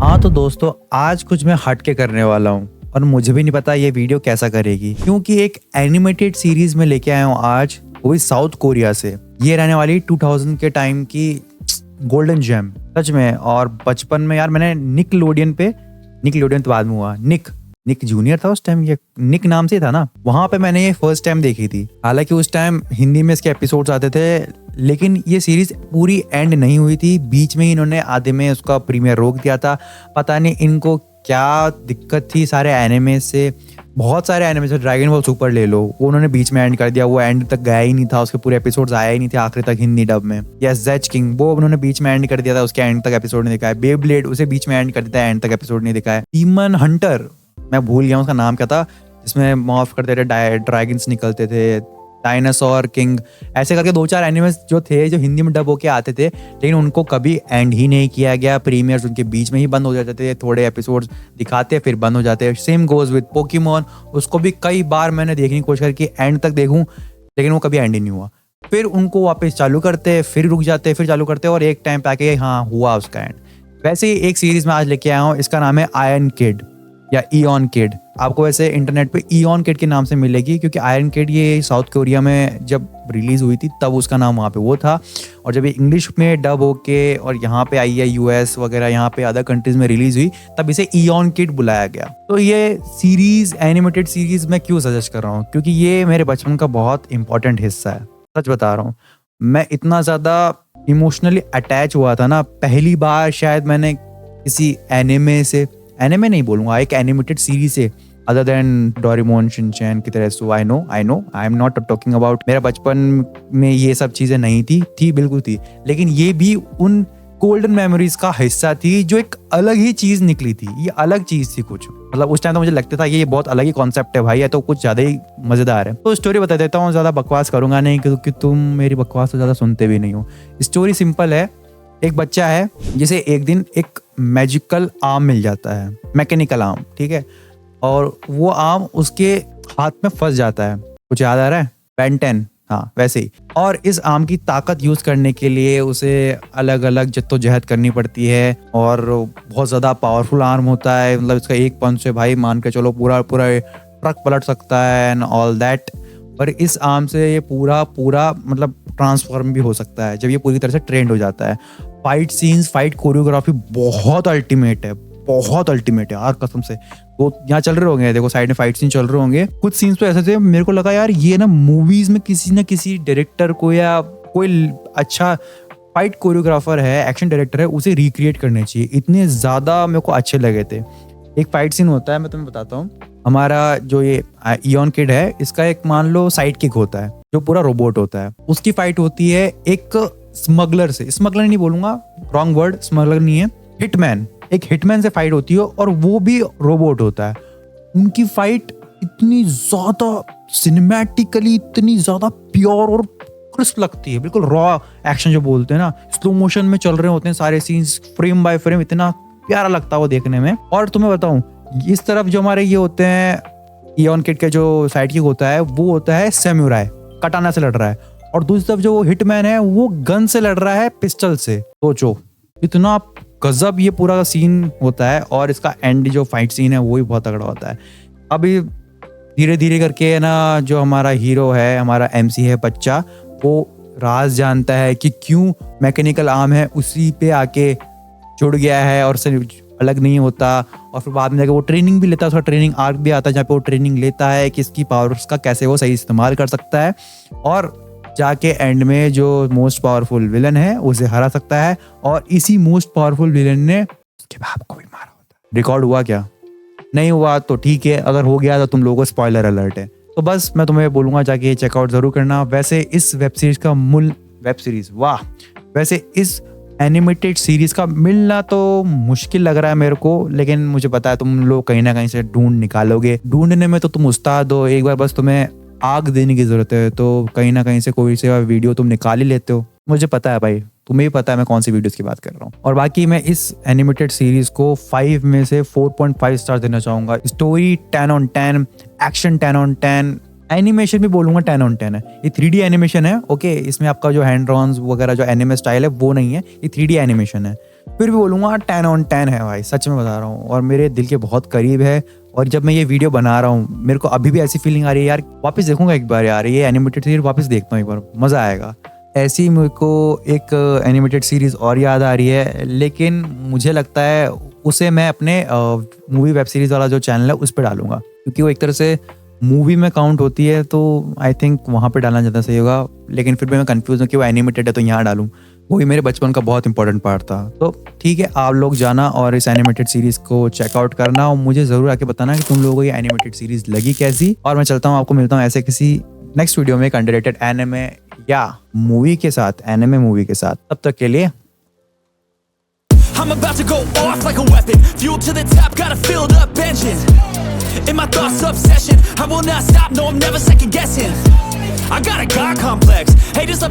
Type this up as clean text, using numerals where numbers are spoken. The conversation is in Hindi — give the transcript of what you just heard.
हाँ तो दोस्तों, आज कुछ मैं हट के करने वाला हूँ और मुझे भी नहीं पता ये वीडियो कैसा करेगी, क्योंकि एक एनिमेटेड सीरीज में लेके आया हूँ आज, वो भी साउथ कोरिया से। ये रहने वाली 2000 के टाइम की गोल्डन जेम सच में। और बचपन में यार मैंने निकलोडियन तो बाद में हुआ, निक जूनियर था उस टाइम, ये निक नाम से था ना, वहां पे मैंने ये फर्स्ट टाइम देखी थी। हालांकि उस टाइम हिंदी में इसके एपिसोड्स आते थे, लेकिन ये सीरीज पूरी एंड नहीं हुई थी। बीच में ही इन्होंने आधे में उसका प्रीमियर रोक दिया था। पता नहीं इनको क्या दिक्कत थी। सारे एनिमे से, बहुत सारे एनिमे से, ड्रैगन बॉल सुपर ले लो, वो उन्होंने बीच में एंड कर दिया। वो एंड तक गया ही नहीं था, उसके पूरे एपिसोड्स आया ही नहीं थे आखिरी तक हिंदी डब में। या जेच किंग, वो उन्होंने बीच में एंड कर दिया था, उसके एंड तक एपिसोड नहीं दिखाया। बेब्लेड, उसे बीच में एंड कर दिया, एंड तक एपिसोड नहीं दिखाया। डीमन हंटर, मैं भूल गया उसका नाम क्या था, जिसमें मॉर्फ करते थे, ड्रैगन्स निकलते थे, डायनासोर किंग, ऐसे करके 2-4 एनिमेस जो थे जो हिंदी में डब होके आते थे, लेकिन उनको कभी एंड ही नहीं किया गया। प्रीमियर्स उनके बीच में ही बंद हो जाते थे, थोड़े एपिसोड्स दिखाते फिर बंद हो जाते। सेम गोज विद पोकेमॉन, उसको भी कई बार मैंने देखने की कोशिश की एंड तक देखूं, लेकिन वो कभी एंड ही नहीं हुआ। फिर उनको वापस चालू करते, फिर रुक जाते, फिर चालू करते, और एक टाइम पे आके हाँ हुआ उसका एंड। वैसे ही एक सीरीज में आज लेके आया हूँ, इसका नाम है आयरन किड या इयॉन किड। आपको वैसे इंटरनेट पे इयॉन किड के नाम से मिलेगी, क्योंकि आयरन किड ये साउथ कोरिया में जब रिलीज हुई थी तब उसका नाम वहाँ पे वो था, और जब ये इंग्लिश में डब होके और यहाँ पे आई है यूएस वगैरह, यहाँ पे अदर कंट्रीज में रिलीज हुई, तब इसे इयॉन किड बुलाया गया। तो ये सीरीज, एनिमेटेड सीरीज मैं क्यों सजेस्ट कर रहा हूँ, क्योंकि ये मेरे बचपन का बहुत इंपॉर्टेंट हिस्सा है। सच बता रहा हूँ, मैं इतना ज्यादा इमोशनली अटैच हुआ था ना, पहली बार शायद मैंने किसी एनिमे नहीं बोलूंगा, एक एनिमेटेड सीरीज से, अदर देन डोरेमोन, शिनचैन की तरह से। I know I am not talking about, मेरा बचपन में ये सब चीजें नहीं थी बिल्कुल थी, लेकिन ये भी उन गोल्डन मेमोरीज का हिस्सा थी, जो एक अलग ही चीज निकली थी। ये अलग चीज थी कुछ, मतलब उस टाइम तो मुझे लगता था ये बहुत अलग ही कॉन्सेप्ट है भाई, ये तो कुछ ज्यादा ही मजेदार है। तो स्टोरी बता देता हूँ, ज्यादा बकवास करूंगा नहीं, क्योंकि तुम मेरी बकवास तो ज्यादा सुनते भी नहीं हो। स्टोरी सिंपल है। एक बच्चा है जिसे एक दिन एक मैजिकल आर्म मिल जाता है, मैकेनिकल आर्म, ठीक है, और वो आर्म उसके हाथ में फंस जाता है। कुछ याद आ रहा है? बेन 10, हाँ वैसे ही। और इस आर्म की ताकत यूज करने के लिए उसे अलग अलग जद्दोजहद करनी पड़ती है, और बहुत ज्यादा पावरफुल आर्म होता है। मतलब इसका एक पंच से भाई मान के चलो पूरा ट्रक पलट सकता है एंड ऑल दैट। पर इस आर्म से ये पूरा मतलब ट्रांसफॉर्म भी हो सकता है जब ये पूरी तरह से ट्रेंड हो जाता है। फाइट सीन्स, फाइट कोरियोग्राफी बहुत अल्टीमेट है यार, कसम से। तो यहाँ चल रहे होंगे, देखो साइड में फाइट सीन चल रहे होंगे, कुछ सीन्स तो ऐसे थे मेरे को लगा यार ये ना मूवीज में किसी न किसी डायरेक्टर को या कोई अच्छा फाइट कोरियोग्राफर है, एक्शन डायरेक्टर है, उसे रिक्रिएट करने चाहिए। इतने ज्यादा मेरे को अच्छे लगे थे। एक फाइट सीन होता है, मैं तुम्हें बताता हूँ। हमारा जो ये इयॉन किड है, इसका एक मान लो साइड किक होता है जो पूरा रोबोट होता है। उसकी फाइट होती है एक स्मगलर से, स्मगलर नहीं बोलूंगा, रॉन्ग वर्ड, स्मगलर नहीं है, हिटमैन, एक हिटमैन से फाइट होती है, और वो भी रोबोट होता है। उनकी फाइट इतनी ज्यादा सिनेमैटिकली, इतनी ज्यादा प्योर और क्रिस्प लगती है, बिल्कुल रॉ एक्शन जो बोलते हैं ना, स्लो मोशन में चल रहे होते हैं सारे सीन्स, फ्रेम बाय फ्रेम, इतना प्यारा लगता है वो देखने में। और तुम्हें बताऊं, इस तरफ जो हमारे ये होते हैं, इयॉन किड के जो साइड किक होता है, वो होता है सैमुराई, कटाना से लड़ रहा है, और दूसरी तरफ जो हिटमैन है वो गन से लड़ रहा है, पिस्टल से। सोचो इतना गजब ये पूरा सीन होता है। और इसका एंड जो फाइट सीन है वो भी बहुत तगड़ा होता है। अभी धीरे धीरे करके ना, जो हमारा हीरो है, हमारा एमसी है बच्चा, वो राज जानता है कि क्यों मैकेनिकल आर्म है उसी पे आके जुड़ गया है और से अलग नहीं होता। और फिर बाद में जाके वो ट्रेनिंग भी लेता है, उसका ट्रेनिंग आर्क भी आता है जहाँ पे वो ट्रेनिंग लेता है कि इसकी पावर्स का कैसे वो सही इस्तेमाल कर सकता है, और जाके एंड में जो मोस्ट पावरफुल विलन है उसे हरा सकता है। और इसी मोस्ट पावरफुल विलन ने उसके बाप को भी मारा होता है। रिकॉर्ड हुआ क्या? नहीं हुआ तो ठीक है, अगर हो गया तो तुम लोगों को स्पॉइलर अलर्ट है। तो बस मैं तुम्हें बोलूंगा जाके चेकआउट जरूर करना। वैसे इस वेब सीरीज का वैसे इस एनिमेटेड सीरीज का मिलना तो मुश्किल लग रहा है मेरे को, लेकिन मुझे पता है तुम लोग कहीं ना कहीं से ढूंढ निकालोगे। ढूंढने में तो तुम उस्ताद हो, एक बार बस तुम्हें आग देने की जरूरत है, तो कहीं ना कहीं से कोई से वीडियो तुम निकाल ही लेते हो। मुझे पता है भाई, तुम्हें भी पता है मैं कौन सी वीडियोस की बात कर रहा हूँ। और बाकी मैं इस एनिमेटेड सीरीज को 5 में से 4.5 स्टार देना चाहूंगा। Story 10 on 10, action 10 on 10, animation भी बोलूंगा 10 on 10 है। ये 3D एनिमेशन है, ओके, इसमें आपका जो हैंड ड्रॉन्स वगैरह जो एनिमे स्टाइल है वो नहीं है, ये 3D एनिमेशन है। फिर भी बोलूँगा 10 on 10 है भाई, सच में बता रहा हूँ, और मेरे दिल के बहुत करीब है। और जब मैं ये वीडियो बना रहा हूँ मेरे को अभी भी ऐसी फीलिंग आ रही है यार, वापस देखूंगा एक बार यार, ये एनिमेटेड सीरीज वापस देखता हूँ एक बार, मज़ा आएगा। ऐसी ही मेरे को एक एनिमेटेड सीरीज़ और याद आ रही है, लेकिन मुझे लगता है उसे मैं अपने मूवी वेब सीरीज़ वाला जो चैनल है उस पर डालूंगा, क्योंकि वो एक तरह से मूवी में काउंट होती है, तो आई थिंक वहाँ पे डालना ज़्यादा सही होगा। लेकिन फिर भी मैं कंफ्यूज हूँ कि वो एनिमेटेड है तो यहाँ डालूँ, वो भी मेरे बचपन का बहुत इंपॉर्टेंट पार्ट था। तो ठीक है, आप लोग जाना और इस एनिमेटेड सीरीज़ को चेकआउट करना, और मुझे ज़रूर आके बताना कि तुम लोगों को ये एनिमेटेड सीरीज़ लगी कैसी। और मैं चलता हूँ, आपको मिलता हूँ ऐसे किसी नेक्स्ट वीडियो में एक अंडररेटेड एनिमे या मूवी के साथ, एनिमे मूवी के साथ। तब तक के लिए I'm about to go off like a weapon, fuel to the top, got a filled up engine. In my thoughts, obsession, I will not stop, no, I'm never second guessing. I got a God complex, haters love